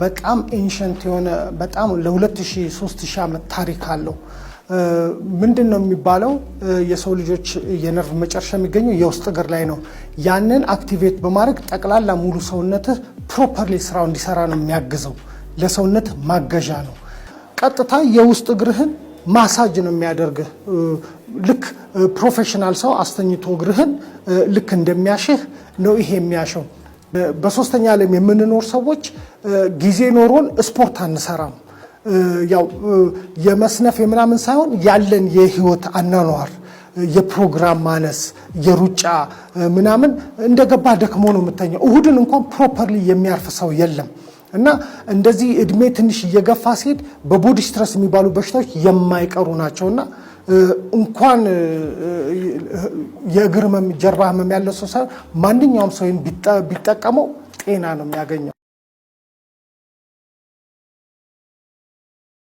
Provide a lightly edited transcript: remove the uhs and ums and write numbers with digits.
በጣም ኤንሸንት የሆነ በጣም ለ2000-3000 ዓመት ታሪክ አለው። ምንድነው የሚባለው የሰው ልጆች የነርቭ መጨረሻ የሚገኘው የውስጥ እግር ላይ ነው። ያንን አክቲቬት በማድረግ ጠቅላላ ሙሉ ሰውነትህ ፕሮፐርሊ ስራው እንዲሰራ ነው የሚያግዘው። ለሰውነት ማገዣ ነው። ቀጥታ የውስጥ እግርህን ማሳጅ ነው የሚያደርግህ። ልክ ፕሮፌሽናል ሰው አስተኝቶ እግርህን ልክ እንደሚያሽህ ነው ይሄ የሚያሸው። በሶስተኛ ዓለም የምንኖር ሰዎች ጊዜ ኖሮን ስፖርት አንሰራም። ያው የመስነፍ የምናምን ሳይሆን ያለን የህይወት አናኗር የፕሮግራም ማነስ የሩጫ ምናምን እንደገባ ደክሞ ነው የምተኛው። እሁድን እንኳን ፕሮፐርሊ የሚያርፍ ሰው የለም። እና እንደዚህ እድሜ ትንሽ እየገፋ ሲሄድ በቦዲ ስትረስ የሚባሉ በሽታዎች የማይቀሩ ናቸውና እንኳን የእግር ህመም ጀርባ ህመም ያለው ሰው ማንኛውም ሰው ቢጠቀመው ጤና ነው የሚያገኘው።